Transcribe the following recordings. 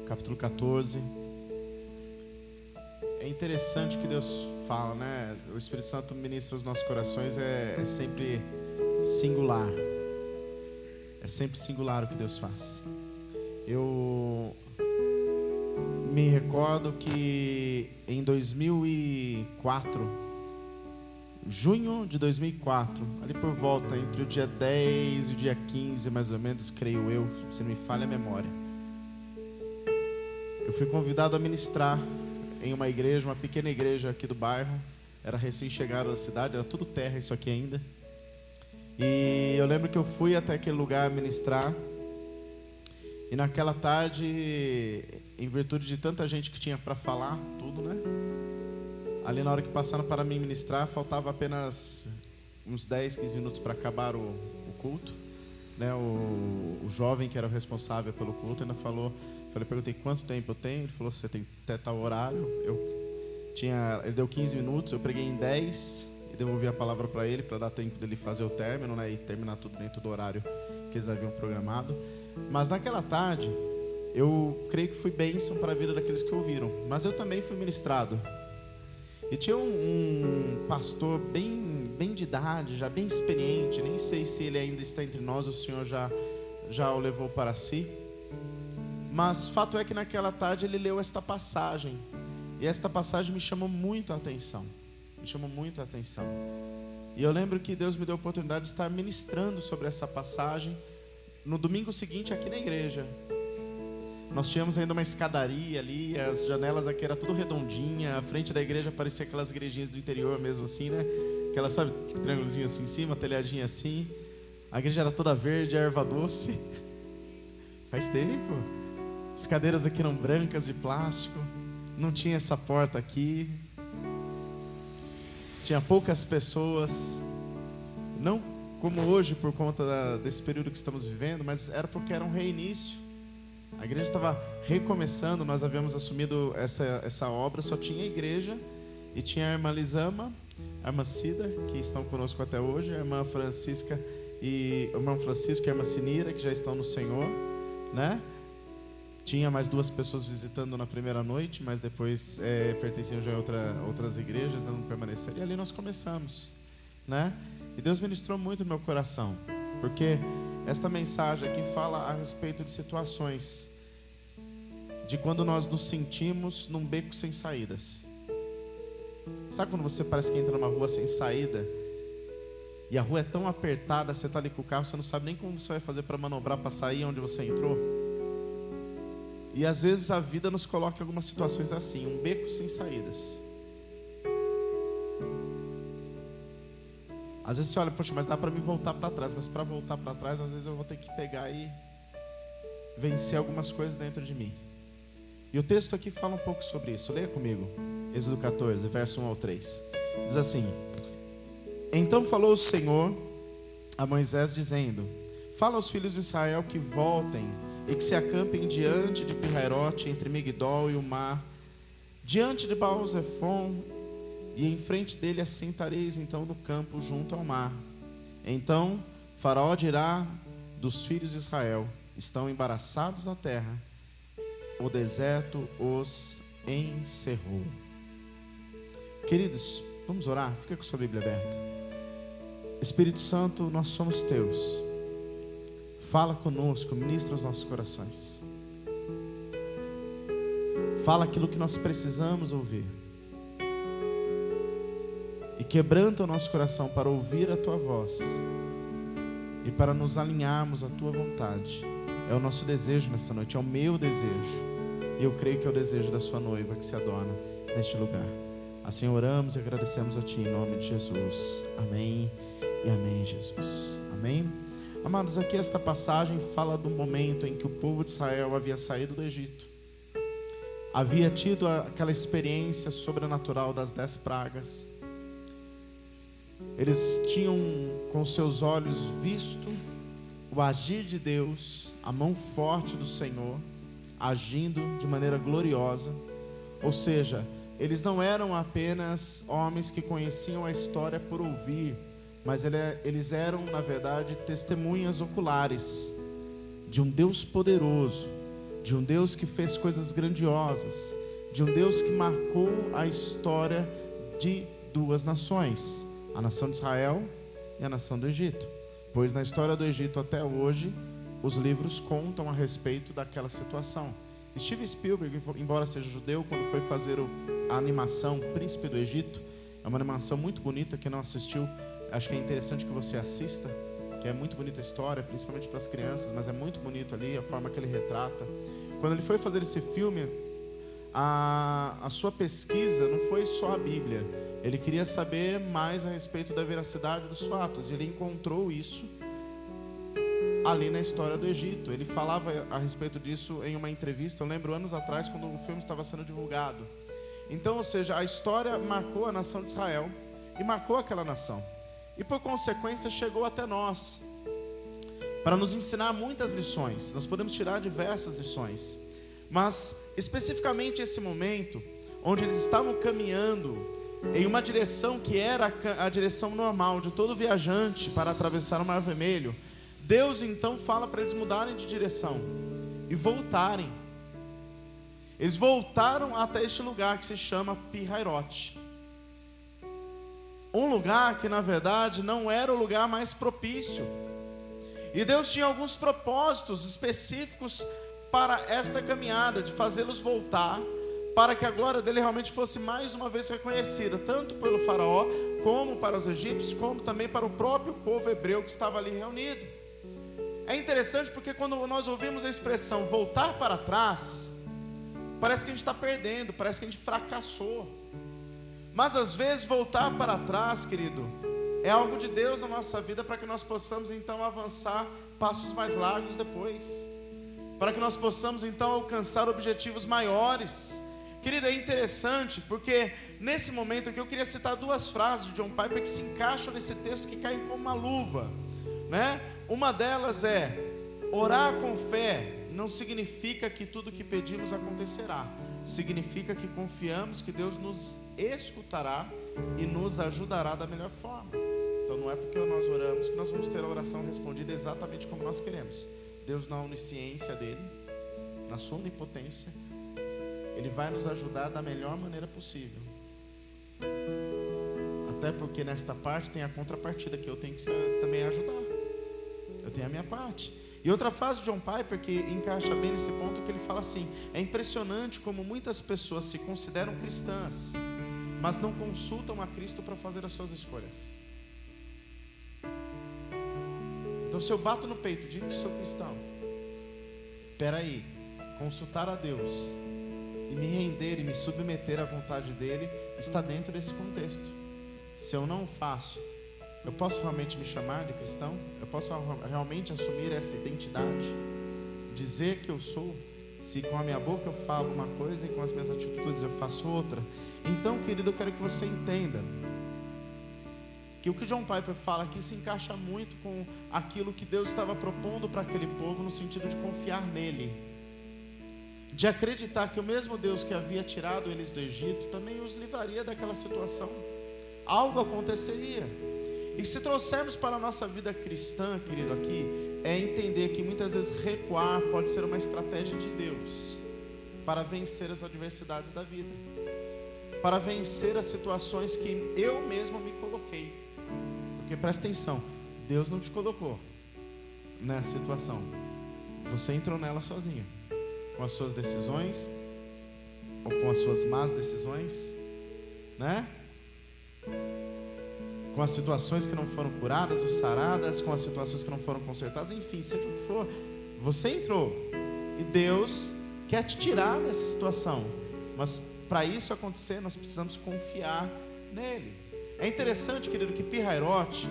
capítulo 14. É interessante o que Deus fala, né? O Espírito Santo ministra os nossos corações, é sempre singular. É sempre singular o que Deus faz. Eu me recordo que em 2004, junho de 2004, ali por volta, entre o dia 10 e o dia 15, mais ou menos, creio eu, se não me falha a memória, eu fui convidado a ministrar em uma igreja, uma pequena igreja aqui do bairro. Era recém-chegado da cidade, era tudo terra isso aqui ainda. E eu lembro que eu fui até aquele lugar ministrar. E naquela tarde, em virtude de tanta gente que tinha para falar, tudo, né? Ali na hora que passaram para mim ministrar, faltava apenas uns 10, 15 minutos para acabar o culto, né? O jovem que era o responsável pelo culto ainda falou, perguntei quanto tempo eu tenho, ele falou, você tem até tal horário. Ele deu 15 minutos, eu preguei em 10 e devolvi a palavra para ele, para dar tempo dele fazer o término, né? E terminar tudo dentro do horário que eles haviam programado. Mas naquela tarde, eu creio que fui bênção para a vida daqueles que ouviram, mas eu também fui ministrado. E tinha um pastor bem de idade, já bem experiente, nem sei se ele ainda está entre nós, o Senhor já o levou para si. Mas fato é que naquela tarde ele leu esta passagem, e esta passagem me chamou muito a atenção. E eu lembro que Deus me deu a oportunidade de estar ministrando sobre essa passagem no domingo seguinte aqui na igreja. Nós tínhamos ainda uma escadaria ali, as janelas aqui eram tudo redondinha, a frente da igreja parecia aquelas igrejinhas do interior mesmo assim, né? Aquela, sabe, triângulozinho assim em cima, telhadinha assim. A igreja era toda verde, erva doce. Faz tempo. As cadeiras aqui eram brancas de plástico. Não tinha essa porta aqui. Tinha poucas pessoas. Não como hoje por conta desse período que estamos vivendo, mas era porque era um reinício. A igreja estava recomeçando, nós havíamos assumido essa obra, só tinha a igreja e tinha a irmã Lisama, a irmã Cida, que estão conosco até hoje, a irmã Francisca e o irmão Francisco e a irmã Sinira, que já estão no Senhor, né? Tinha mais 2 pessoas visitando na primeira noite, mas depois pertenciam já a outras igrejas, não permaneceram. E ali nós começamos, né? E Deus ministrou muito no meu coração, porque esta mensagem aqui fala a respeito de situações, de quando nós nos sentimos num beco sem saídas. Sabe quando você parece que entra numa rua sem saída, e a rua é tão apertada, você está ali com o carro, você não sabe nem como você vai fazer para manobrar, para sair onde você entrou? E às vezes a vida nos coloca em algumas situações assim, um beco sem saídas. Às vezes você olha, poxa, mas dá para me voltar para trás. Mas para voltar para trás, às vezes eu vou ter que pegar e vencer algumas coisas dentro de mim. E o texto aqui fala um pouco sobre isso. Leia comigo, Êxodo 14, verso 1 ao 3. Diz assim: Então falou o Senhor a Moisés dizendo: Fala aos filhos de Israel que voltem e que se acampem diante de Pirairote, entre Migdol e o mar, diante de Baal-Zefon, e em frente dele assentareis então no campo junto ao mar. Então Faraó dirá dos filhos de Israel: estão embaraçados na terra, o deserto os encerrou. Queridos, vamos orar? Fica com sua Bíblia aberta. Espírito Santo, nós somos teus. Fala conosco, ministra os nossos corações. Fala aquilo que nós precisamos ouvir. E quebranta o nosso coração para ouvir a Tua voz e para nos alinharmos à Tua vontade. É o nosso desejo nessa noite, é o meu desejo. E eu creio que é o desejo da Sua noiva que se adorna neste lugar. Assim oramos e agradecemos a Ti em nome de Jesus. Amém e amém, Jesus. Amém. Amados, aqui esta passagem fala do momento em que o povo de Israel havia saído do Egito. Havia tido aquela experiência sobrenatural das 10 pragas. Eles tinham com seus olhos visto o agir de Deus, a mão forte do Senhor, agindo de maneira gloriosa. Ou seja, eles não eram apenas homens que conheciam a história por ouvir, mas eles eram, na verdade, testemunhas oculares de um Deus poderoso de um Deus que fez coisas grandiosas, de um Deus que marcou a história de duas nações, a nação de Israel e a nação do Egito. Pois na história do Egito até hoje, os livros contam a respeito daquela situação. Steven Spielberg, embora seja judeu, quando foi fazer a animação Príncipe do Egito, é uma animação muito bonita. Quem não assistiu, acho que é interessante que você assista, que é muito bonita a história, principalmente para as crianças, mas é muito bonito ali a forma que ele retrata. Quando ele foi fazer esse filme, a sua pesquisa não foi só a Bíblia. Ele queria saber mais a respeito da veracidade dos fatos, e ele encontrou isso ali na história do Egito. Ele falava a respeito disso em uma entrevista, eu lembro anos atrás, quando o filme estava sendo divulgado. Então, ou seja, a história marcou a nação de Israel e marcou aquela nação, e por consequência chegou até nós para nos ensinar muitas lições. Nós podemos tirar diversas lições, mas especificamente esse momento onde eles estavam caminhando em uma direção que era a direção normal de todo viajante para atravessar o Mar Vermelho, Deus então fala para eles mudarem de direção e voltarem. Eles voltaram até este lugar que se chama Pi-Hairote, um lugar que na verdade não era o lugar mais propício, e Deus tinha alguns propósitos específicos para esta caminhada, de fazê-los voltar, para que a glória dele realmente fosse mais uma vez reconhecida, tanto pelo faraó, como para os egípcios, como também para o próprio povo hebreu que estava ali reunido. É interessante porque quando nós ouvimos a expressão voltar para trás, parece que a gente está perdendo, parece que a gente fracassou. Mas às vezes voltar para trás, querido, é algo de Deus na nossa vida, para que nós possamos então avançar passos mais largos depois, para que nós possamos então alcançar objetivos maiores. Querido, é interessante porque nesse momento aqui eu queria citar duas frases de John Piper que se encaixam nesse texto, que caem como uma luva, né? Uma delas é: orar com fé não significa que tudo que pedimos acontecerá, significa que confiamos que Deus nos escutará e nos ajudará da melhor forma. Então não é porque nós oramos que nós vamos ter a oração respondida exatamente como nós queremos. Deus, na onisciência dele, na sua onipotência, ele vai nos ajudar da melhor maneira possível. Até porque nesta parte tem a contrapartida, que eu tenho que também ajudar. Eu tenho a minha parte. E outra frase de John Piper que encaixa bem nesse ponto, que ele fala assim: é impressionante como muitas pessoas se consideram cristãs, mas não consultam a Cristo para fazer as suas escolhas. Então, se eu bato no peito e digo que sou cristão, peraí, consultar a Deus e me render e me submeter à vontade dele está dentro desse contexto. Se eu não o faço, eu posso realmente me chamar de cristão? Eu posso realmente assumir essa identidade? Dizer que eu sou? Se com a minha boca eu falo uma coisa e com as minhas atitudes eu faço outra? Então, querido, eu quero que você entenda que o que John Piper fala aqui se encaixa muito com aquilo que Deus estava propondo para aquele povo, no sentido de confiar nele, de acreditar que o mesmo Deus que havia tirado eles do Egito também os livraria daquela situação. Algo aconteceria. E se trouxermos para a nossa vida cristã, querido, aqui, é entender que muitas vezes recuar pode ser uma estratégia de Deus para vencer as adversidades da vida, para vencer as situações que eu mesmo me coloquei. Porque presta atenção, Deus não te colocou nessa situação, você entrou nela sozinho, com as suas decisões, ou com as suas más decisões, né? Com as situações que não foram curadas ou saradas, com as situações que não foram consertadas, enfim, seja o que for, você entrou, e Deus quer te tirar dessa situação, mas para isso acontecer, nós precisamos confiar nele. É interessante, querido, que Pi-Hairote,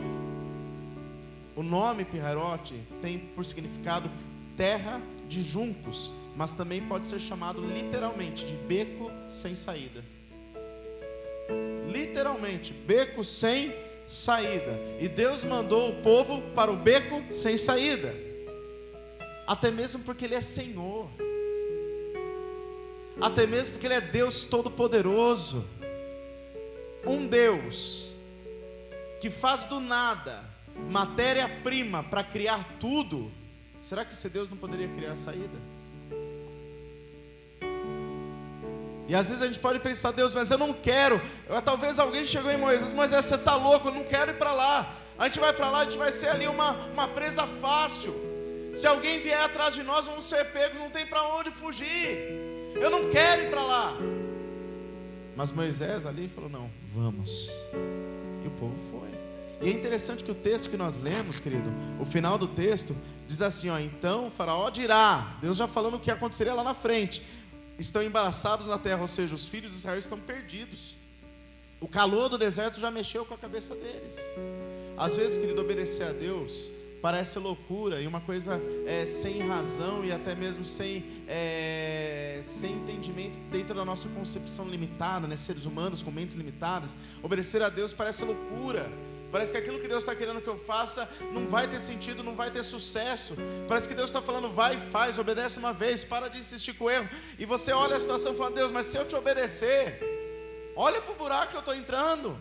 o nome Pi-Hairote tem por significado terra de juncos, mas também pode ser chamado literalmente de beco sem saída. Literalmente, beco sem saída. E Deus mandou o povo para o beco sem saída, até mesmo porque Ele é Senhor, até mesmo porque Ele é Deus Todo-Poderoso, um Deus que faz do nada matéria-prima para criar tudo. Será que esse Deus não poderia criar saída? E às vezes a gente pode pensar: Deus, mas eu não quero. Talvez alguém chegou em Moisés: Moisés, você está louco, eu não quero ir para lá. A gente vai para lá, a gente vai ser ali uma presa fácil. Se alguém vier atrás de nós, vamos ser pegos, não tem para onde fugir. Eu não quero ir para lá. Mas Moisés ali falou: não, vamos. E o povo foi. E é interessante que o texto que nós lemos, querido, o final do texto diz assim, ó: então o faraó dirá, Deus já falando o que aconteceria lá na frente: estão embaraçados na terra, ou seja, os filhos de Israel estão perdidos. O calor do deserto já mexeu com a cabeça deles. Às vezes, querido, obedecer a Deus parece loucura e uma coisa sem razão e até mesmo sem entendimento dentro da nossa concepção limitada, né? Seres humanos com mentes limitadas. Obedecer a Deus parece loucura. Parece que aquilo que Deus está querendo que eu faça não vai ter sentido, não vai ter sucesso. Parece que Deus está falando: vai e faz, obedece uma vez, para de insistir com o erro. E você olha a situação e fala: Deus, mas se eu te obedecer, olha para o buraco que eu estou entrando.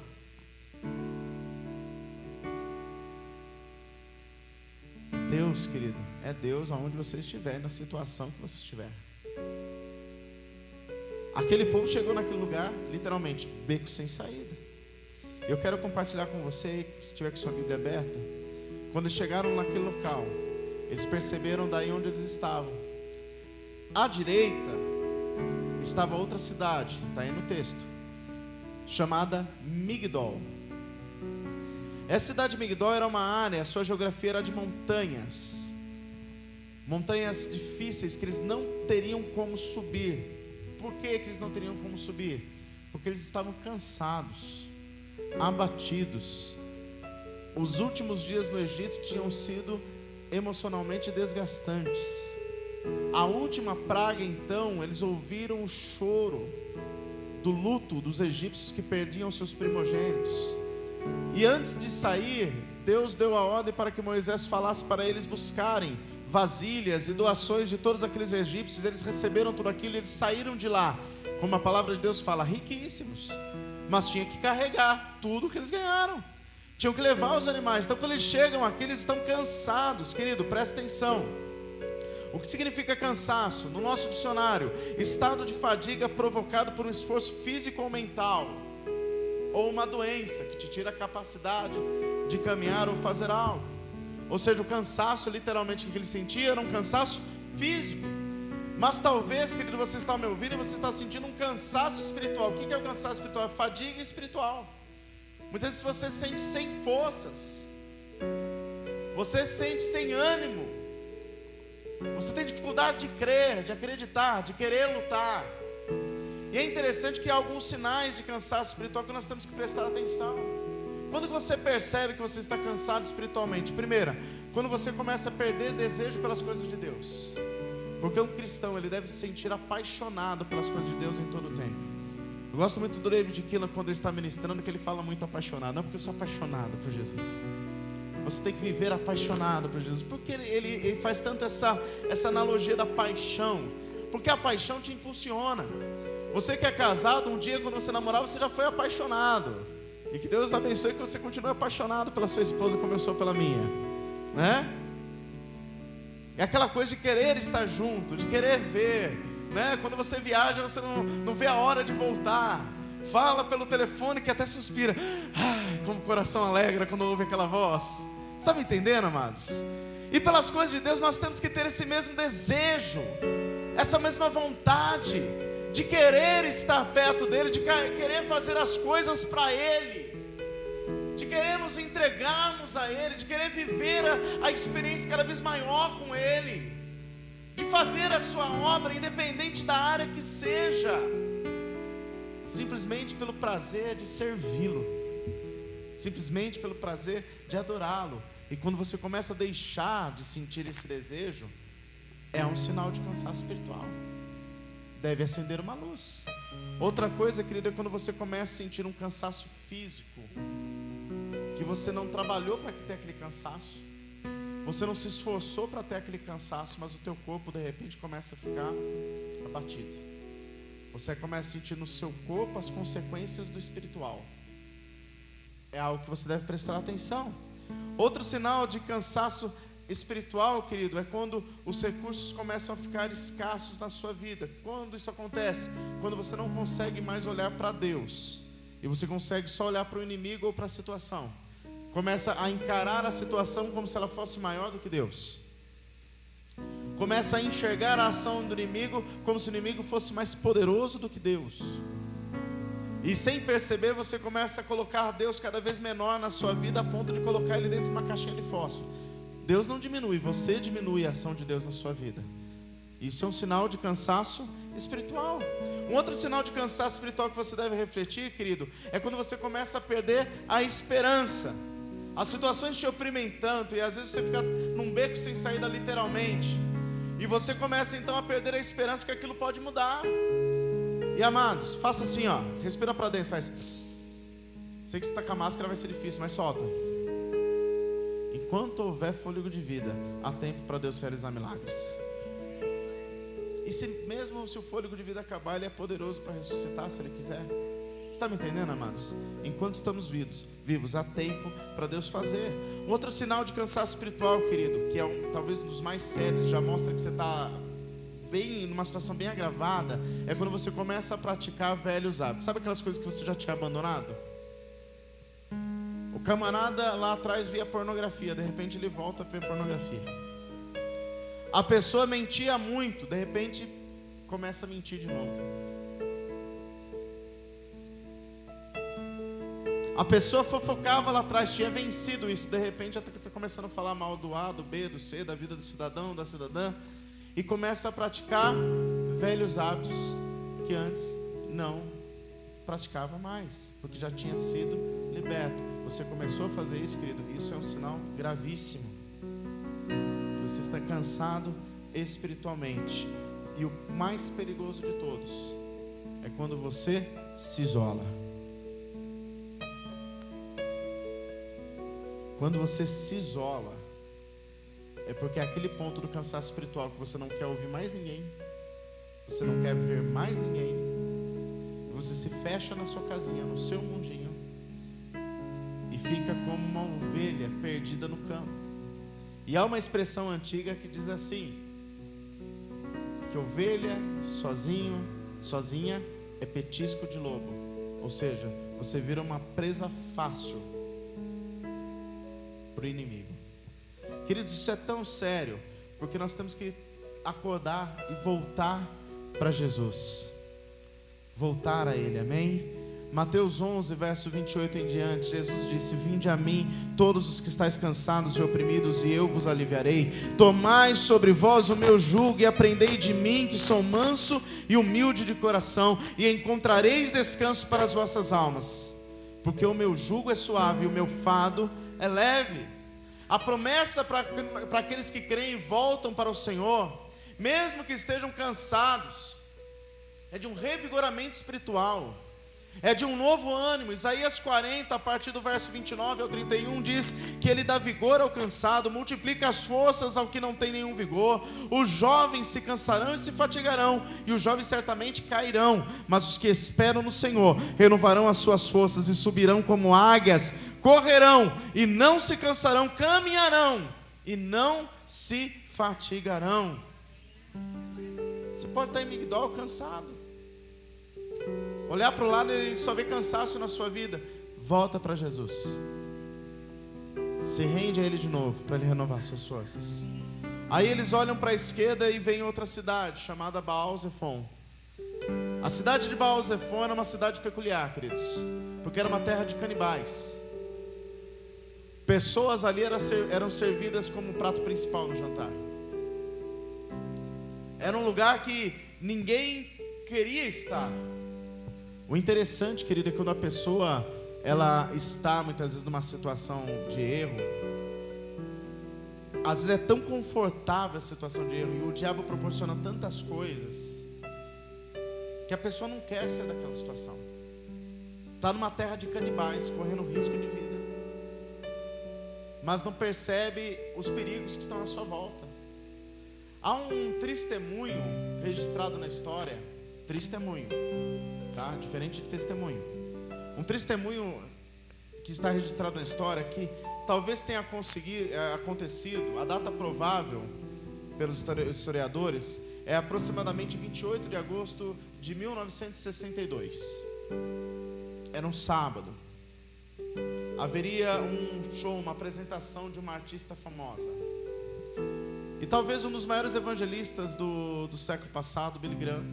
Deus, querido, é Deus aonde você estiver, na situação que você estiver. Aquele povo chegou naquele lugar, literalmente, beco sem saída. Eu quero compartilhar com você, se estiver com sua Bíblia aberta, quando chegaram naquele local, eles perceberam daí onde eles estavam. À direita estava outra cidade, está aí no texto, chamada Migdol. Essa cidade de Migdol era uma área, a sua geografia era de montanhas. Montanhas difíceis que eles não teriam como subir. Por que eles não teriam como subir? Porque eles estavam cansados, abatidos. Os últimos dias no Egito tinham sido emocionalmente desgastantes. A última praga, então, eles ouviram o choro do luto dos egípcios que perdiam seus primogênitos. E antes de sair, Deus deu a ordem para que Moisés falasse para eles buscarem vasilhas e doações de todos aqueles egípcios. Eles receberam tudo aquilo e eles saíram de lá, como a palavra de Deus fala, riquíssimos. Mas tinha que carregar tudo que eles ganharam, tinham que levar os animais. Então quando eles chegam aqui, eles estão cansados. Querido, presta atenção. O que significa cansaço? No nosso dicionário: estado de fadiga provocado por um esforço físico ou mental, ou uma doença que te tira a capacidade de caminhar ou fazer algo. Ou seja, o cansaço, literalmente, que ele sentia era um cansaço físico. Mas talvez, querido, você está me ouvindo e você está sentindo um cansaço espiritual. O que é o cansaço espiritual? É fadiga espiritual. Muitas vezes você se sente sem forças, você se sente sem ânimo, você tem dificuldade de crer, de acreditar, de querer lutar. E é interessante que há alguns sinais de cansaço espiritual que nós temos que prestar atenção. Quando você percebe que você está cansado espiritualmente? Primeira, quando você começa a perder desejo pelas coisas de Deus. Porque um cristão, ele deve se sentir apaixonado pelas coisas de Deus em todo o tempo. Eu gosto muito do David Keelan quando ele está ministrando, que ele fala muito apaixonado. Não porque eu sou apaixonado por Jesus. Você tem que viver apaixonado por Jesus. Porque ele faz tanto essa analogia da paixão. Porque a paixão te impulsiona. Você que é casado, um dia quando você namorava, você já foi apaixonado. E que Deus abençoe que você continue apaixonado pela sua esposa como eu sou pela minha, né? É aquela coisa de querer estar junto, de querer ver, né? Quando você viaja, você não vê a hora de voltar. Fala pelo telefone que até suspira. Ai, como o coração alegra quando ouve aquela voz. Você está me entendendo, amados? E pelas coisas de Deus nós temos que ter esse mesmo desejo, essa mesma vontade de querer estar perto dEle, de querer fazer as coisas para Ele, de querer nos entregarmos a Ele, de querer viver a experiência cada vez maior com Ele, de fazer a sua obra, independente da área que seja, simplesmente pelo prazer de servi-lo, simplesmente pelo prazer de adorá-lo. E quando você começa a deixar de sentir esse desejo, é um sinal de cansaço espiritual. Deve acender uma luz. Outra coisa, querida, é quando você começa a sentir um cansaço físico, que você não trabalhou para ter aquele cansaço, você não se esforçou para ter aquele cansaço, mas o teu corpo de repente começa a ficar abatido. Você começa a sentir no seu corpo as consequências do espiritual. É algo que você deve prestar atenção. Outro sinal de cansaço espiritual, querido, é quando os recursos começam a ficar escassos na sua vida. Quando isso acontece? Quando você não consegue mais olhar para Deus e você consegue só olhar para o inimigo ou para a situação. Começa a encarar a situação como se ela fosse maior do que Deus. Começa a enxergar a ação do inimigo como se o inimigo fosse mais poderoso do que Deus. E sem perceber, você começa a colocar Deus cada vez menor na sua vida, a ponto de colocar Ele dentro de uma caixinha de fósforo. Deus não diminui, você diminui a ação de Deus na sua vida. Isso é um sinal de cansaço espiritual. Um outro sinal de cansaço espiritual que você deve refletir, querido, é quando você começa a perder a esperança. As situações te oprimem tanto, e às vezes você fica num beco sem saída literalmente, e você começa então a perder a esperança que aquilo pode mudar. E amados, faça assim, ó, respira para dentro, faz. Sei que você está com a máscara, vai ser difícil, mas solta. Enquanto houver fôlego de vida, há tempo para Deus realizar milagres. E mesmo se o fôlego de vida acabar, Ele é poderoso para ressuscitar, se Ele quiser. Você está me entendendo, amados? Enquanto estamos vivos, há tempo para Deus fazer. Um outro sinal de cansaço espiritual, querido, que é talvez um dos mais sérios, já mostra que você está numa situação bem agravada, é quando você começa a praticar velhos hábitos. Sabe aquelas coisas que você já tinha abandonado? O camarada lá atrás via pornografia, de repente ele volta a ver pornografia. A pessoa mentia muito, de repente começa a mentir de novo. A pessoa fofocava lá atrás, tinha vencido isso, de repente já está começando a falar mal do A, do B, do C, da vida do cidadão, da cidadã, e começa a praticar velhos hábitos que antes não praticava mais, porque já tinha sido liberto. Você começou a fazer isso, querido, isso é um sinal gravíssimo, que você está cansado espiritualmente. E o mais perigoso de todos é quando você se isola. Quando você se isola, é porque é aquele ponto do cansaço espiritual que você não quer ouvir mais ninguém, você não quer ver mais ninguém, você se fecha na sua casinha, no seu mundinho, e fica como uma ovelha perdida no campo. E há uma expressão antiga que diz assim, que ovelha sozinha é petisco de lobo. Ou seja, você vira uma presa fácil para o inimigo. Queridos, isso é tão sério, porque nós temos que acordar e voltar para Jesus, voltar a Ele, amém? Mateus 11, verso 28 em diante, Jesus disse: vinde a mim, todos os que estáis cansados e oprimidos, e eu vos aliviarei. Tomai sobre vós o meu jugo e aprendei de mim, que sou manso e humilde de coração, e encontrareis descanso para as vossas almas, porque o meu jugo é suave e o meu fardo é leve. A promessa para aqueles que creem e voltam para o Senhor, mesmo que estejam cansados, é de um revigoramento espiritual, é de um novo ânimo. Isaías 40, a partir do verso 29 ao 31, diz que Ele dá vigor ao cansado, multiplica as forças ao que não tem nenhum vigor. Os jovens se cansarão e se fatigarão, e os jovens certamente cairão, mas os que esperam no Senhor renovarão as suas forças e subirão como águias, correrão e não se cansarão, caminharão e não se fatigarão. Você pode estar em Migdol cansado, olhar para o lado e só ver cansaço na sua vida. Volta para Jesus, se rende a Ele de novo, para Ele renovar suas forças. Aí eles olham para a esquerda e veem outra cidade chamada Baal-Zephon. A cidade de Baal-Zephon era uma cidade peculiar, queridos, porque era uma terra de canibais. Pessoas ali eram servidas como prato principal no jantar. Era um lugar que ninguém queria estar. O interessante, querido, é quando a pessoa ela está muitas vezes numa situação de erro. Às vezes é tão confortável a situação de erro, e o diabo proporciona tantas coisas, que a pessoa não quer sair daquela situação. Está numa terra de canibais, correndo risco de vida, mas não percebe os perigos que estão à sua volta. Há um testemunho registrado na história, testemunho, tá? Diferente de testemunho. Um testemunho que está registrado na história, que talvez tenha acontecido, a data provável pelos historiadores é aproximadamente 28 de agosto de 1962. Era um sábado. Haveria um show, uma apresentação de uma artista famosa. E talvez um dos maiores evangelistas do século passado, Billy Graham,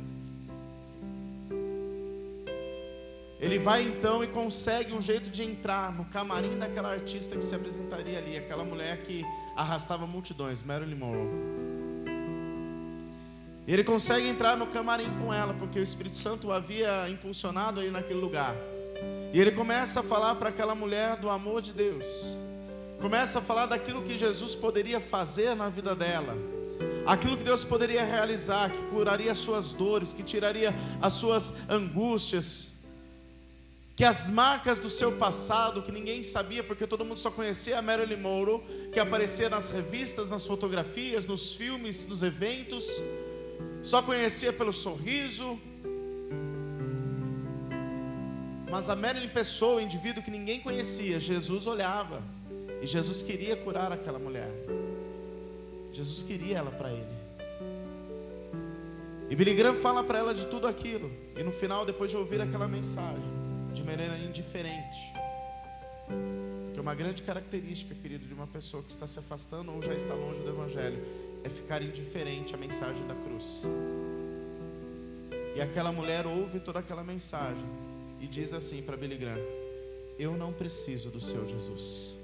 ele vai então e consegue um jeito de entrar no camarim daquela artista que se apresentaria ali, aquela mulher que arrastava multidões, Marilyn Monroe. Ele consegue entrar no camarim com ela, porque o Espírito Santo o havia impulsionado aí naquele lugar. E ele começa a falar para aquela mulher do amor de Deus. Começa a falar daquilo que Jesus poderia fazer na vida dela. Aquilo que Deus poderia realizar, que curaria as suas dores, que tiraria as suas angústias. Que as marcas do seu passado, que ninguém sabia, porque todo mundo só conhecia a Marilyn Monroe, que aparecia nas revistas, nas fotografias, nos filmes, nos eventos, só conhecia pelo sorriso. Mas a Marilyn pessoa, o indivíduo que ninguém conhecia, Jesus olhava, e Jesus queria curar aquela mulher. Jesus queria ela para ele. E Billy Graham fala para ela de tudo aquilo, e no final, depois de ouvir aquela mensagem, de maneira indiferente, porque uma grande característica, querido, de uma pessoa que está se afastando ou já está longe do Evangelho, é ficar indiferente à mensagem da cruz. E aquela mulher ouve toda aquela mensagem e diz assim para Billy Graham: eu não preciso do seu Jesus.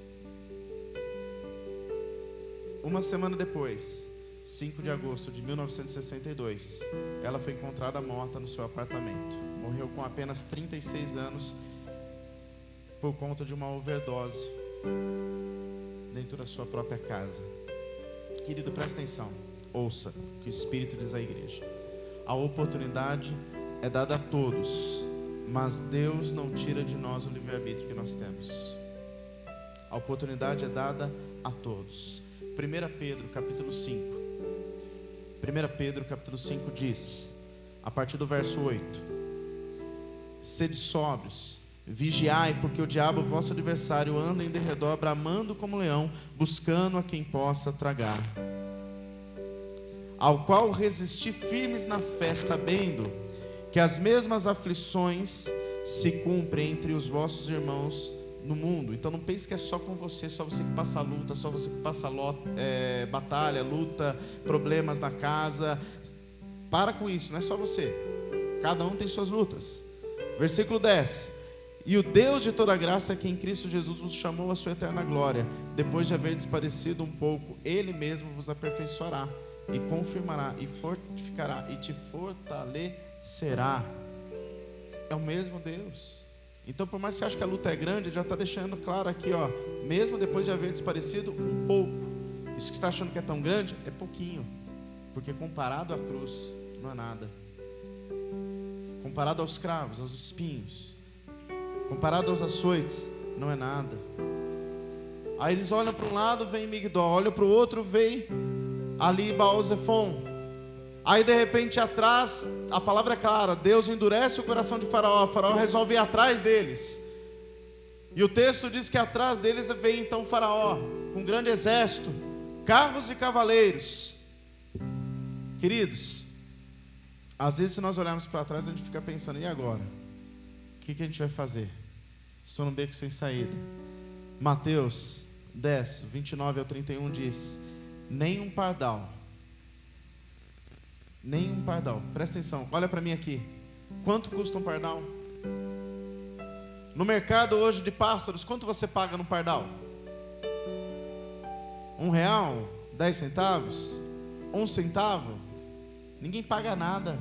Uma semana depois, 5 de agosto de 1962, ela foi encontrada morta no seu apartamento. Morreu com apenas 36 anos por conta de uma overdose dentro da sua própria casa. Querido, presta atenção, ouça o que o Espírito diz à igreja. A oportunidade é dada a todos, mas Deus não tira de nós o livre-arbítrio que nós temos. A oportunidade é dada a todos. 1 Pedro capítulo 5. 1 Pedro capítulo 5 diz, a partir do verso 8: sede sóbrios, vigiai, porque o diabo, vosso adversário, anda em derredor, bramando como leão, buscando a quem possa tragar. Ao qual resisti firmes na fé, sabendo que as mesmas aflições se cumprem entre os vossos irmãos no mundo. Então não pense que é só com você, só você que passa luta, só você que passa batalha, luta, problemas na casa. Para com isso, não é só você. Cada um tem suas lutas. Versículo 10: e o Deus de toda graça, que em Cristo Jesus vos chamou à sua eterna glória, depois de haver desparecido um pouco, Ele mesmo vos aperfeiçoará e confirmará e fortificará e te fortalecerá. É o mesmo Deus. Então, por mais que você ache que a luta é grande, ele já está deixando claro aqui, ó, mesmo depois de haver desparecido um pouco, isso que você está achando que é tão grande, é pouquinho, porque comparado à cruz, não é nada. Comparado aos cravos, aos espinhos, comparado aos açoites, não é nada. Aí eles olham para um lado, vem Migdol, olham para o outro, vem ali Baal-Zephon. Aí de repente atrás, a palavra é clara, Deus endurece o coração de Faraó, Faraó resolve ir atrás deles. E o texto diz que atrás deles vem então Faraó, com um grande exército, carros e cavaleiros. Queridos, às vezes se nós olharmos para trás, a gente fica pensando, e agora? O que a gente vai fazer? Estou num beco sem saída. Mateus 10, 29 ao 31 diz, nem um pardal, presta atenção, olha para mim aqui, quanto custa um pardal? No mercado hoje de pássaros, quanto você paga no pardal? R$1? 10 centavos? 1 centavo? Ninguém paga nada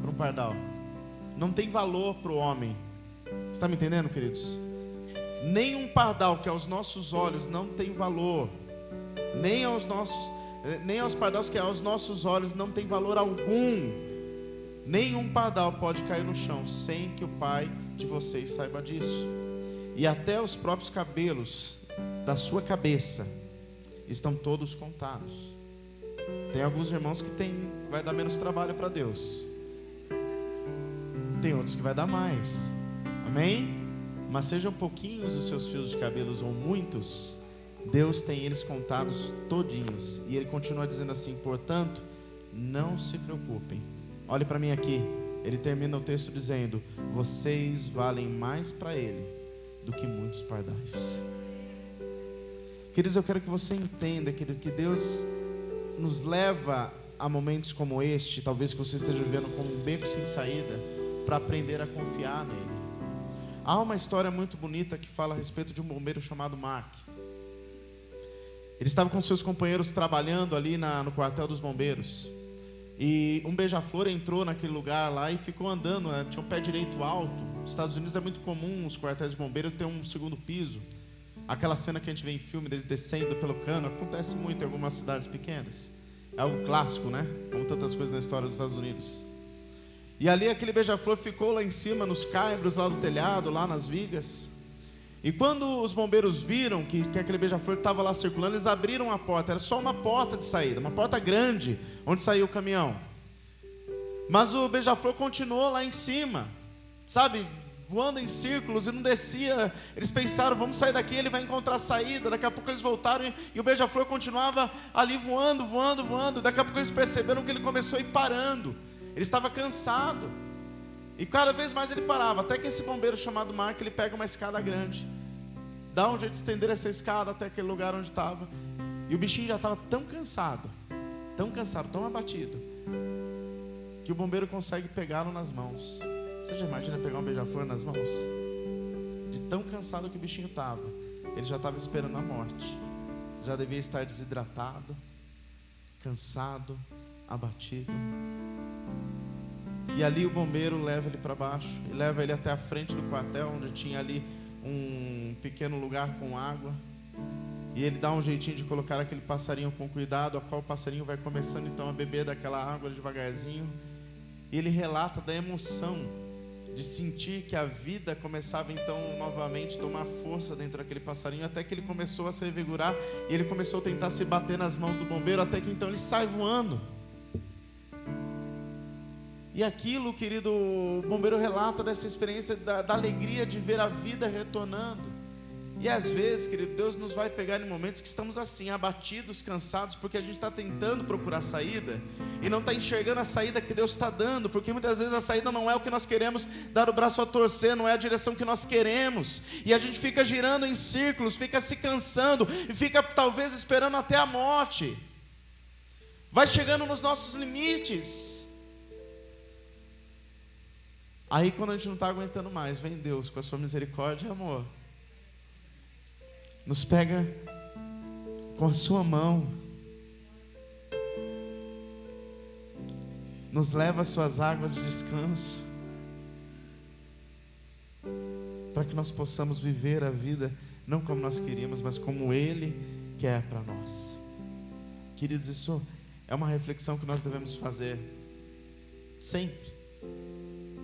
por um pardal, não tem valor para o homem. Você está me entendendo, queridos? Nem um pardal que aos nossos olhos não tem valor, nem aos pardais que aos nossos olhos não tem valor algum. Nenhum pardal pode cair no chão sem que o Pai de vocês saiba disso. E até os próprios cabelos da sua cabeça estão todos contados. Tem alguns irmãos que vai dar menos trabalho para Deus, tem outros que vai dar mais. Amém? Mas sejam pouquinhos os seus fios de cabelos ou muitos, Deus tem eles contados todinhos. E Ele continua dizendo assim: portanto, não se preocupem. Olhe para mim aqui. Ele termina o texto dizendo: vocês valem mais para Ele do que muitos pardais. Queridos, eu quero que você entenda, querido, que Deus nos leva a momentos como este, talvez que você esteja vivendo como um beco sem saída, para aprender a confiar nele. Há uma história muito bonita que fala a respeito de um bombeiro chamado Mark. Ele estava com seus companheiros trabalhando ali no quartel dos bombeiros. E um beija-flor entrou naquele lugar lá e ficou andando, tinha um pé direito alto. Nos Estados Unidos é muito comum os quartéis de bombeiros ter um segundo piso. Aquela cena que a gente vê em filme deles descendo pelo cano, acontece muito em algumas cidades pequenas. É algo clássico, né? Como tantas coisas na história dos Estados Unidos. E ali aquele beija-flor ficou lá em cima, nos caibros lá do telhado, lá nas vigas. E quando os bombeiros viram que aquele beija-flor estava lá circulando, eles abriram a porta. Era só uma porta de saída, uma porta grande, onde saiu o caminhão. Mas o beija-flor continuou lá em cima, sabe, voando em círculos e não descia. Eles pensaram: vamos sair daqui, ele vai encontrar saída. Daqui a pouco eles voltaram e o beija-flor continuava ali voando, voando, voando. Daqui a pouco eles perceberam que ele começou a ir parando. Ele estava cansado. E cada vez mais ele parava, até que esse bombeiro chamado Mark, ele pega uma escada grande, dá um jeito de estender essa escada até aquele lugar onde estava. E o bichinho já estava tão cansado, tão abatido, que o bombeiro consegue pegá-lo nas mãos. Você já imagina pegar um beija-flor nas mãos? De tão cansado que o bichinho estava, ele já estava esperando a morte. Já devia estar desidratado, cansado, abatido. E ali o bombeiro leva ele para baixo e leva ele até a frente do quartel, onde tinha ali um pequeno lugar com água. E ele dá um jeitinho de colocar aquele passarinho com cuidado, a qual o passarinho vai começando então a beber daquela água devagarzinho. E ele relata da emoção de sentir que a vida começava então novamente a tomar força dentro daquele passarinho, até que ele começou a se revigorar e ele começou a tentar se bater nas mãos do bombeiro, até que então ele sai voando. E aquilo, querido, o bombeiro relata dessa experiência da alegria de ver a vida retornando. E às vezes, querido, Deus nos vai pegar em momentos que estamos assim, abatidos, cansados, porque a gente está tentando procurar saída e não está enxergando a saída que Deus está dando, porque muitas vezes a saída não é o que nós queremos dar o braço a torcer, não é a direção que nós queremos, e a gente fica girando em círculos, fica se cansando e fica talvez esperando até a morte. Vai chegando nos nossos limites. Aí quando a gente não está aguentando mais, vem Deus com a sua misericórdia e amor, nos pega com a sua mão, nos leva às suas águas de descanso, para que nós possamos viver a vida não como nós queríamos, mas como Ele quer para nós. Queridos, isso é uma reflexão que nós devemos fazer sempre.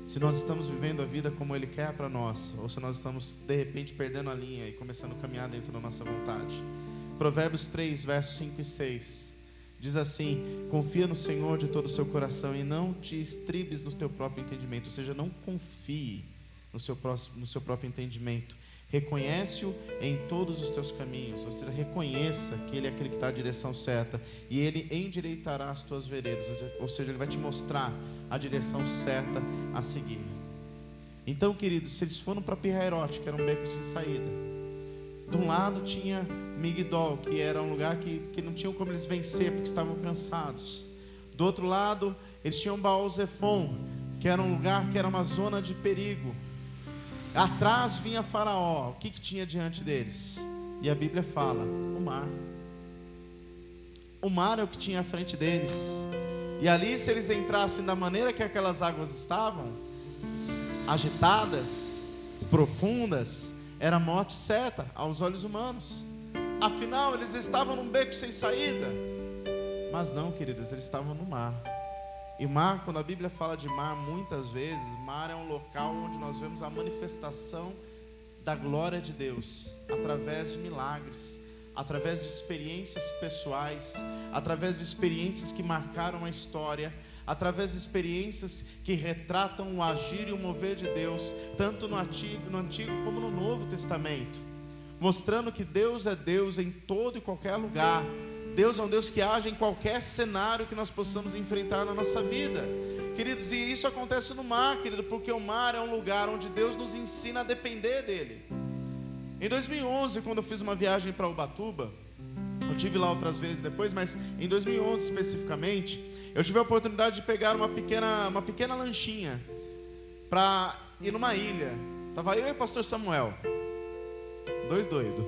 Se nós estamos vivendo a vida como Ele quer para nós, ou se nós estamos de repente perdendo a linha e começando a caminhar dentro da nossa vontade. Provérbios 3, versos 5 e 6 diz assim: confia no Senhor de todo o seu coração e não te estribes no teu próprio entendimento. Ou seja, não confie no seu próprio entendimento. Reconhece-o em todos os teus caminhos. Ou seja, reconheça que Ele é aquele que está na direção certa, e Ele endireitará as tuas veredas. Ou seja, Ele vai te mostrar a direção certa a seguir. Então, queridos, se eles foram para Pi-Hahirote, que era um beco sem saída, de um lado tinha Migdol, que era um lugar que não tinham como eles vencer, porque estavam cansados. Do outro lado, eles tinham Baal-Zephon, que era um lugar que era uma zona de perigo. Atrás vinha Faraó. O que tinha diante deles? E a Bíblia fala: o mar. O mar é o que tinha à frente deles. E ali, se eles entrassem da maneira que aquelas águas estavam, agitadas, profundas, era a morte certa aos olhos humanos. Afinal, eles estavam num beco sem saída. Mas não, queridos, eles estavam no mar. E mar, quando a Bíblia fala de mar, muitas vezes, mar é um local onde nós vemos a manifestação da glória de Deus, através de milagres, através de experiências pessoais, através de experiências que marcaram a história, através de experiências que retratam o agir e o mover de Deus, tanto no Antigo como no Novo Testamento. mostrando que Deus é Deus em todo e qualquer lugar. Deus é um Deus que age em qualquer cenário que nós possamos enfrentar na nossa vida. Queridos, e isso acontece no mar, querido, porque o mar é um lugar onde Deus nos ensina a depender dele. Em 2011, quando eu fiz uma viagem para Ubatuba, eu tive lá outras vezes depois, mas em 2011 especificamente, eu tive a oportunidade de pegar uma pequena lanchinha para ir numa ilha. Tava eu e o pastor Samuel, dois doidos.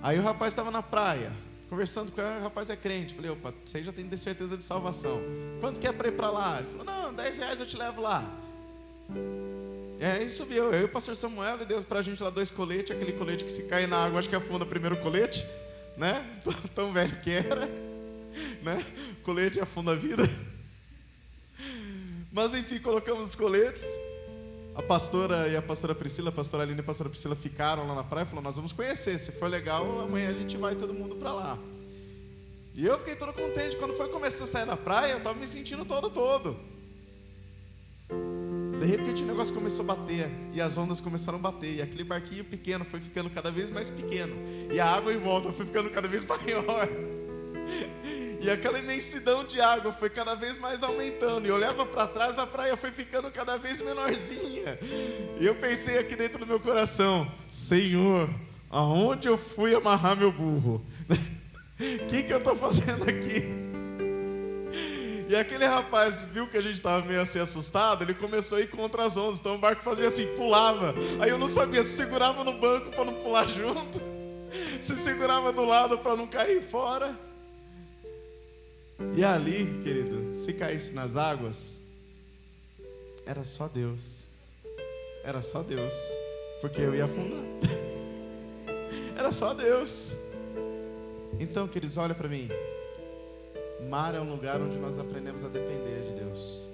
Aí o rapaz estava na praia, conversando com o rapaz é crente. Falei, opa, você aí já tem certeza de salvação. Quanto que é para ir para lá? Ele falou, não, R$10 eu te levo lá. E aí subiu, eu e o pastor Samuel, e deu pra gente lá 2 coletes, aquele colete que se cai na água, acho que afunda primeiro o colete, né? Tão velho que era, né? Colete afunda a vida. Mas enfim, colocamos os coletes. A pastora e a pastora Priscila, a pastora Aline e a pastora Priscila ficaram lá na praia e falaram, nós vamos conhecer, se for legal, amanhã a gente vai todo mundo pra lá. E eu fiquei todo contente, quando foi começar a sair da praia, eu tava me sentindo todo. De repente o negócio começou a bater, e as ondas começaram a bater, e aquele barquinho pequeno foi ficando cada vez mais pequeno, e a água em volta foi ficando cada vez maior, e aquela imensidão de água foi cada vez mais aumentando, e eu olhava para trás, a praia foi ficando cada vez menorzinha, e eu pensei aqui dentro do meu coração, Senhor, aonde eu fui amarrar meu burro? O que eu estou fazendo aqui? E aquele rapaz viu que a gente estava meio assim assustado, ele começou a ir contra as ondas, então o barco fazia assim, pulava. Aí eu não sabia se segurava no banco para não pular junto, se segurava do lado para não cair fora. E ali, querido, se caísse nas águas, era só Deus, porque eu ia afundar. Era só Deus. Então, queridos, olha para mim. Mar é um lugar onde nós aprendemos a depender de Deus.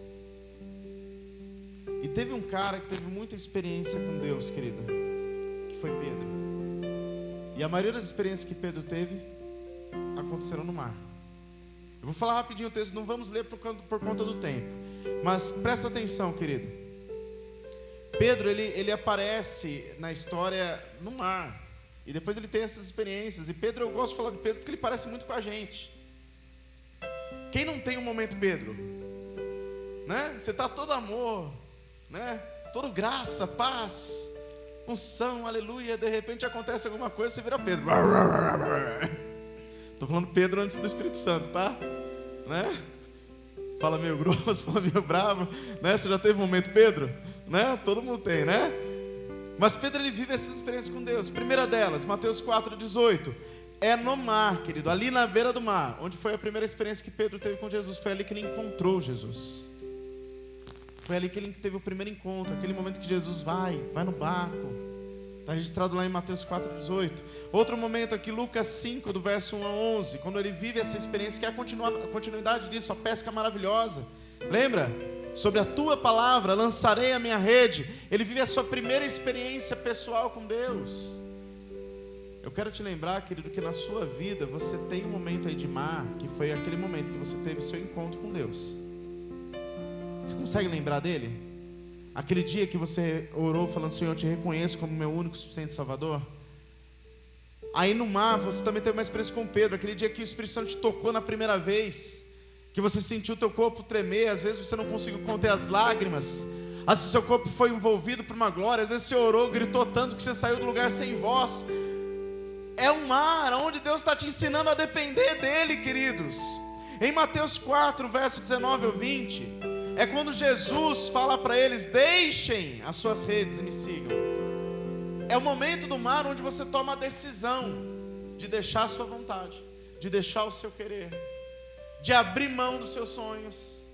E teve um cara que teve muita experiência com Deus, querido, que foi Pedro. E a maioria das experiências que Pedro teve aconteceram no mar. Eu vou falar rapidinho o texto, não vamos ler por conta do tempo, mas presta atenção, querido. Pedro, ele aparece na história no mar, e depois ele tem essas experiências. E Pedro, eu gosto de falar de Pedro porque ele parece muito com a gente. Quem não tem um momento Pedro? Né? Você está todo amor, né? Todo graça, paz, unção, aleluia. De repente acontece alguma coisa, você vira Pedro. Estou falando Pedro antes do Espírito Santo, tá? Né? Fala meio grosso, fala meio bravo, né? Você já teve um momento Pedro? Né? Todo mundo tem, né? Mas Pedro, ele vive essas experiências com Deus. Primeira delas, Mateus 4,18. É no mar, querido, ali na beira do mar, onde foi a primeira experiência que Pedro teve com Jesus. Foi ali que ele encontrou Jesus. Foi ali que ele teve o primeiro encontro, aquele momento que Jesus vai no barco. Está registrado lá em Mateus 4,18. Outro momento aqui, Lucas 5, do verso 1 a 11, quando ele vive essa experiência, que é a continuidade disso, a pesca maravilhosa. Lembra? Sobre a tua palavra lançarei a minha rede. Ele vive a sua primeira experiência pessoal com Deus. Eu quero te lembrar, querido, que na sua vida você tem um momento aí de mar, que foi aquele momento que você teve seu encontro com Deus. Você consegue lembrar dele? Aquele dia que você orou falando, Senhor, eu te reconheço como meu único e suficiente Salvador. Aí no mar você também teve uma experiência com Pedro, aquele dia que o Espírito Santo te tocou na primeira vez, que você sentiu o teu corpo tremer, às vezes você não conseguiu conter as lágrimas, às vezes seu corpo foi envolvido por uma glória, às vezes você orou, gritou tanto que você saiu do lugar sem voz. É um mar onde Deus está te ensinando a depender dele, queridos. Em Mateus 4, verso 19 ao 20, é quando Jesus fala para eles, deixem as suas redes e me sigam. É o momento do mar onde você toma a decisão de deixar a sua vontade, de deixar o seu querer, de abrir mão dos seus sonhos,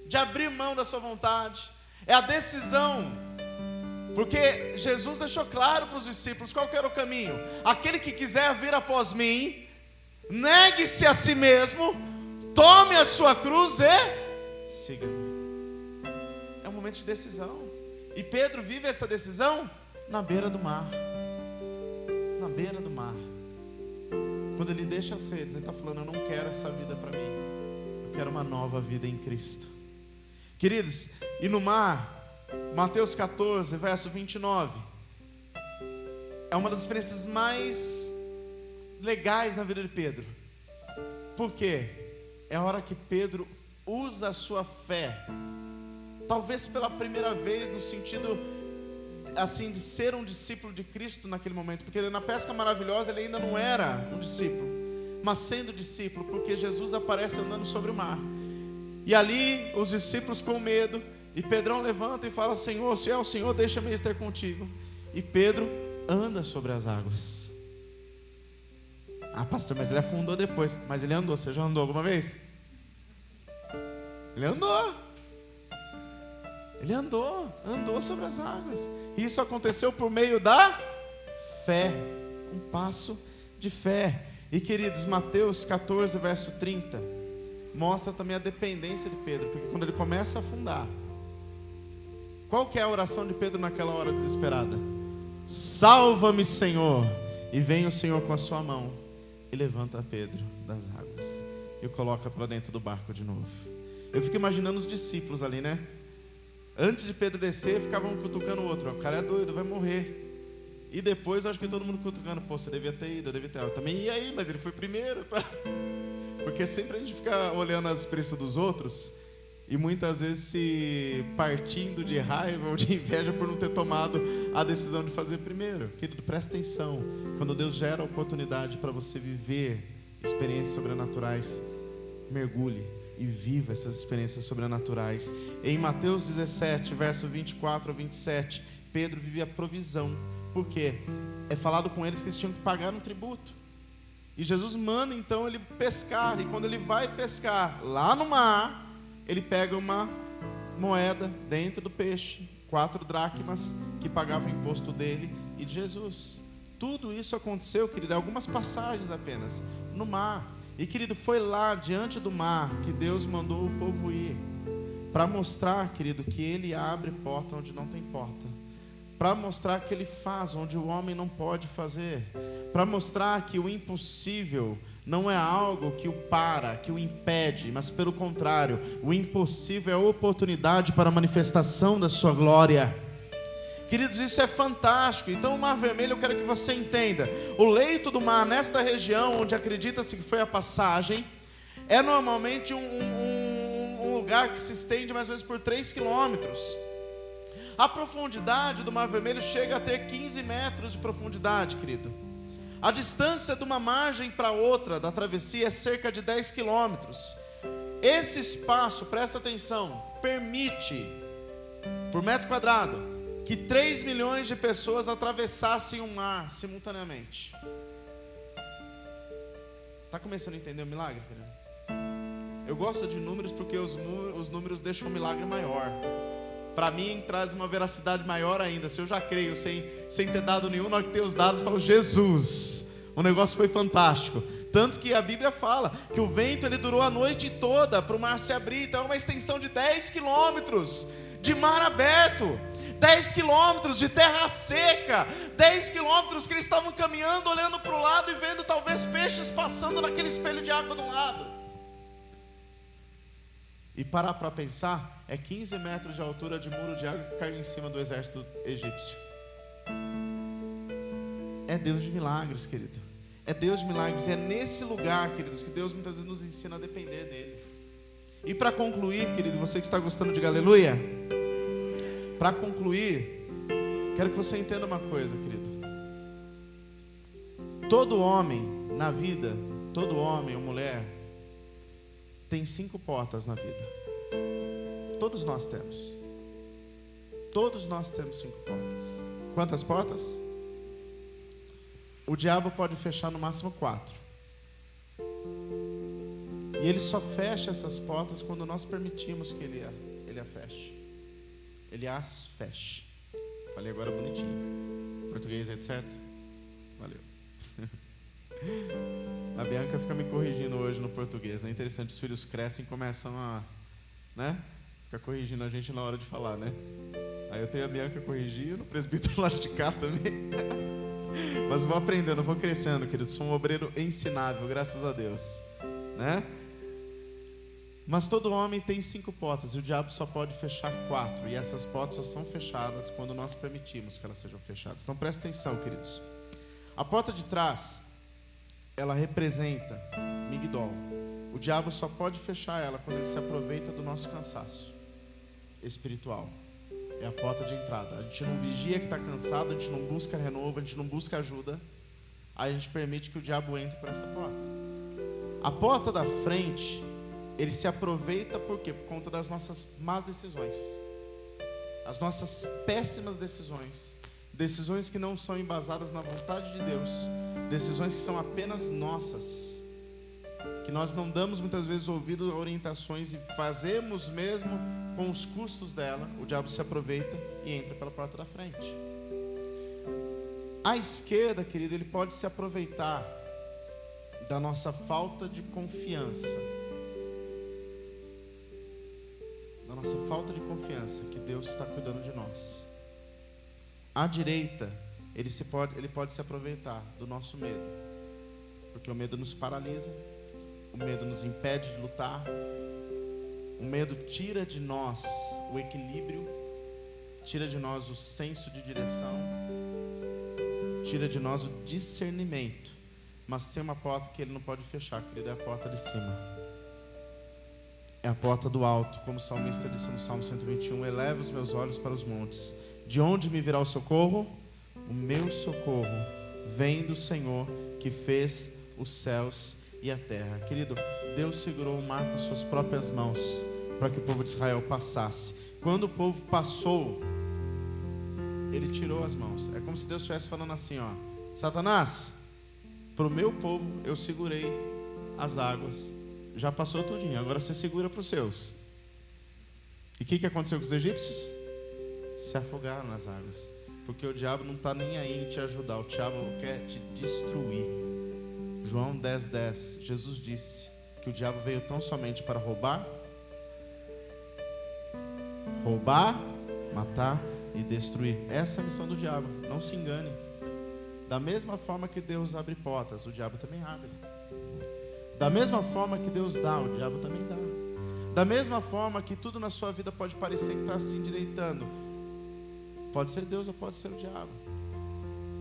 de abrir mão da sua vontade. É a decisão, porque Jesus deixou claro para os discípulos qual que era o caminho. Aquele que quiser vir após mim, negue-se a si mesmo, tome a sua cruz e siga-me. É um momento de decisão. E Pedro vive essa decisão na beira do mar. Na beira do mar. Quando ele deixa as redes, ele está falando, eu não quero essa vida para mim. Eu quero uma nova vida em Cristo. Queridos, e no mar, Mateus 14, verso 29, é uma das experiências mais legais na vida de Pedro. Por quê? É a hora que Pedro usa a sua fé, talvez pela primeira vez, no sentido assim de ser um discípulo de Cristo naquele momento, porque na pesca maravilhosa ele ainda não era um discípulo, mas sendo discípulo, porque Jesus aparece andando sobre o mar. E ali os discípulos com medo, e Pedrão levanta e fala: Senhor, se é o Senhor, deixa-me ir ter contigo. E Pedro anda sobre as águas. Ah, pastor, mas ele afundou depois. Mas ele andou. Você já andou alguma vez? Ele andou. Ele andou sobre as águas. E isso aconteceu por meio da fé. Um passo de fé. E queridos, Mateus 14, verso 30, mostra também a dependência de Pedro. Porque quando ele começa a afundar, qual que é a oração de Pedro naquela hora desesperada? Salva-me, Senhor. E vem o Senhor com a sua mão e levanta Pedro das águas e o coloca para dentro do barco de novo. Eu fico imaginando os discípulos ali, né? Antes de Pedro descer, ficavam um cutucando o outro: o cara é doido, vai morrer. E depois eu acho que todo mundo cutucando: pô, você devia ter ido, eu também ia aí, mas ele foi primeiro, tá? Porque sempre a gente fica olhando as experiências dos outros e muitas vezes se partindo de raiva ou de inveja por não ter tomado a decisão de fazer primeiro. Querido, presta atenção. Quando Deus gera a oportunidade para você viver experiências sobrenaturais, mergulhe e viva essas experiências sobrenaturais. Em Mateus 17, verso 24 a 27, Pedro vive a provisão. Por quê? É falado com eles que eles tinham que pagar um tributo. E Jesus manda então ele pescar. E quando ele vai pescar lá no mar, ele pega uma moeda dentro do peixe, 4 dracmas, que pagava o imposto dele e de Jesus. Tudo isso aconteceu, querido, algumas passagens apenas, no mar. E querido, foi lá diante do mar que Deus mandou o povo ir, para mostrar, querido, que Ele abre porta onde não tem porta, para mostrar que Ele faz onde o homem não pode fazer, para mostrar que o impossível não é algo que o para, que o impede, mas pelo contrário, o impossível é a oportunidade para a manifestação da sua glória. Queridos, isso é fantástico. Então o Mar Vermelho, eu quero que você entenda, o leito do mar nesta região, onde acredita-se que foi a passagem, é normalmente um lugar que se estende mais ou menos por 3 quilômetros. A profundidade do Mar Vermelho chega a ter 15 metros de profundidade, querido. A distância de uma margem para outra da travessia é cerca de 10 quilômetros. Esse espaço, presta atenção, permite, por metro quadrado, que 3 milhões de pessoas atravessassem o mar simultaneamente. Está começando a entender o milagre, querido? Eu gosto de números porque os números deixam o milagre maior. Para mim, traz uma veracidade maior ainda. Se eu já creio sem ter dado nenhum, na hora que tem os dados, eu falo: Jesus, o negócio foi fantástico. Tanto que a Bíblia fala que o vento ele durou a noite toda para o mar se abrir. Então é uma extensão de 10 quilômetros de mar aberto, 10 quilômetros de terra seca, 10 quilômetros que eles estavam caminhando, olhando para o lado e vendo talvez peixes passando naquele espelho de água de um lado. E parar para pensar, é 15 metros de altura de muro de água que caiu em cima do exército egípcio. É Deus de milagres, querido. É Deus de milagres. É nesse lugar, queridos, que Deus muitas vezes nos ensina a depender dEle. E para concluir, querido, você que está gostando de aleluia, para concluir, quero que você entenda uma coisa, querido. Todo homem na vida, todo homem ou mulher, tem 5 portas na vida. Todos nós temos. Todos nós temos 5 portas. Quantas portas? O diabo pode fechar no máximo 4. E ele só fecha essas portas quando nós permitimos que ele a feche. Ele as feche. Falei agora bonitinho. Português é certo? Valeu. A Bianca fica me corrigindo hoje no português, né? Interessante, os filhos crescem e começam a, né? Ficar corrigindo a gente na hora de falar, né? Aí eu tenho a Bianca corrigindo, o presbítero lá de cá também. Mas vou aprendendo, vou crescendo, querido. Sou um obreiro ensinável, graças a Deus, né? Mas todo homem tem 5 portas e o diabo só pode fechar 4. E essas portas só são fechadas quando nós permitimos que elas sejam fechadas. Então presta atenção, queridos. A porta de trás, ela representa Migdol. O diabo só pode fechar ela quando ele se aproveita do nosso cansaço espiritual. É a porta de entrada. A gente não vigia que está cansado, a gente não busca renovo, a gente não busca ajuda. Aí a gente permite que o diabo entre por essa porta. A porta da frente, ele se aproveita por quê? Por conta das nossas más decisões. As nossas péssimas decisões. Decisões que não são embasadas na vontade de Deus. Decisões que são apenas nossas. Que nós não damos muitas vezes ouvido a orientações e fazemos mesmo com os custos dela. O diabo se aproveita e entra pela porta da frente. À esquerda, querido, ele pode se aproveitar da nossa falta de confiança. Da nossa falta de confiança que Deus está cuidando de nós. À direita, ele pode se aproveitar do nosso medo. Porque o medo nos paralisa. O medo nos impede de lutar. O medo tira de nós o equilíbrio, tira de nós o senso de direção, tira de nós o discernimento. Mas tem uma porta que ele não pode fechar, querido, é a porta de cima. É a porta do alto, como o salmista disse no Salmo 121, eleva os meus olhos para os montes. De onde me virá o socorro? O meu socorro vem do Senhor que fez os céus e a terra. Querido, Deus segurou o mar com suas próprias mãos para que o povo de Israel passasse. Quando o povo passou, ele tirou as mãos. É como se Deus estivesse falando assim, ó: Satanás, para o meu povo eu segurei as águas, já passou tudinho, agora você segura para os seus. E o que aconteceu com os egípcios? Se afogaram nas águas, porque o diabo não está nem aí em te ajudar, o diabo quer te destruir. João 10:10, Jesus disse que o diabo veio tão somente para roubar, matar e destruir. Essa é a missão do diabo, não se engane. Da mesma forma que Deus abre portas, o diabo também abre. Da mesma forma que Deus dá, o diabo também dá. Da mesma forma que tudo na sua vida pode parecer que está se endireitando, pode ser Deus ou pode ser o diabo.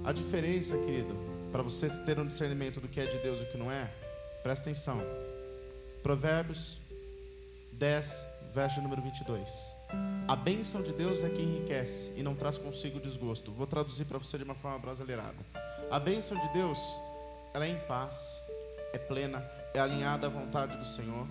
A diferença, querido, para você ter um discernimento do que é de Deus e o que não é, presta atenção. Provérbios 10, verso número 22. A bênção de Deus é que enriquece e não traz consigo desgosto. Vou traduzir para você de uma forma brasileirada. A bênção de Deus, ela é em paz, é plena, é alinhada à vontade do Senhor.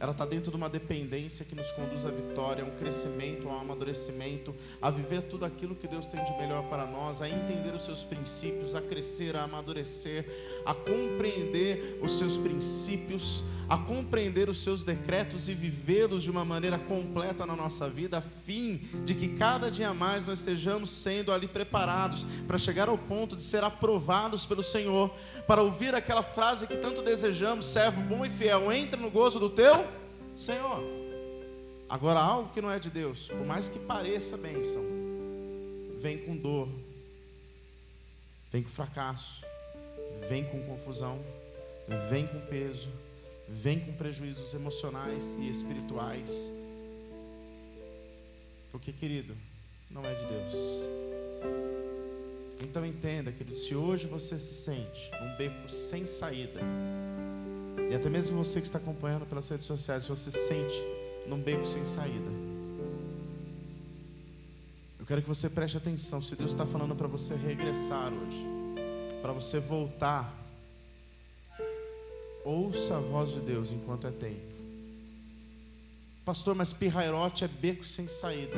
Ela está dentro de uma dependência que nos conduz à vitória, a um crescimento, a um amadurecimento, a viver tudo aquilo que Deus tem de melhor para nós, a entender os seus princípios, a crescer, a amadurecer, a compreender os seus princípios, a compreender os seus decretos e vivê-los de uma maneira completa na nossa vida, a fim de que cada dia mais nós estejamos sendo ali preparados para chegar ao ponto de ser aprovados pelo Senhor, para ouvir aquela frase que tanto desejamos: servo bom e fiel, entra no gozo do teu Senhor. Agora, algo que não é de Deus, por mais que pareça bênção, vem com dor, vem com fracasso, vem com confusão, vem com peso, vem com prejuízos emocionais e espirituais. Porque, querido, não é de Deus. Então entenda, querido, se hoje você se sente num beco sem saída, e até mesmo você que está acompanhando pelas redes sociais, se você se sente num beco sem saída, eu quero que você preste atenção. Se Deus está falando para você regressar hoje, para você voltar, ouça a voz de Deus enquanto é tempo. Pastor, mas Pirrairote é beco sem saída.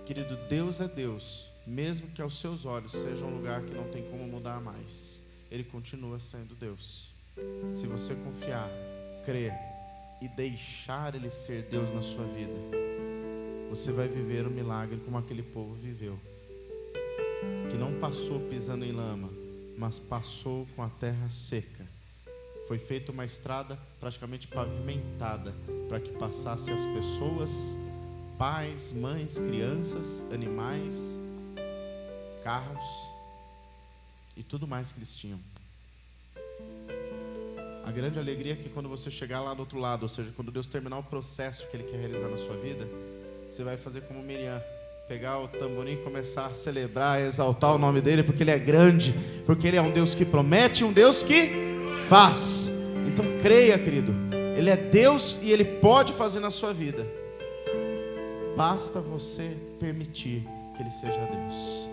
Querido, Deus é Deus, mesmo que aos seus olhos seja um lugar que não tem como mudar mais, Ele continua sendo Deus. Se você confiar, crer e deixar Ele ser Deus na sua vida, você vai viver um milagre como aquele povo viveu, que não passou pisando em lama, mas passou com a terra seca. Foi feita uma estrada praticamente pavimentada para que passasse as pessoas, pais, mães, crianças, animais, carros e tudo mais que eles tinham. A grande alegria é que quando você chegar lá do outro lado, ou seja, quando Deus terminar o processo que Ele quer realizar na sua vida, você vai fazer como Miriam, pegar o tamborim e começar a celebrar, exaltar o nome dele, porque ele é grande, porque ele é um Deus que promete, um Deus que faz. Então creia, querido, ele é Deus e ele pode fazer na sua vida. Basta você permitir que ele seja Deus.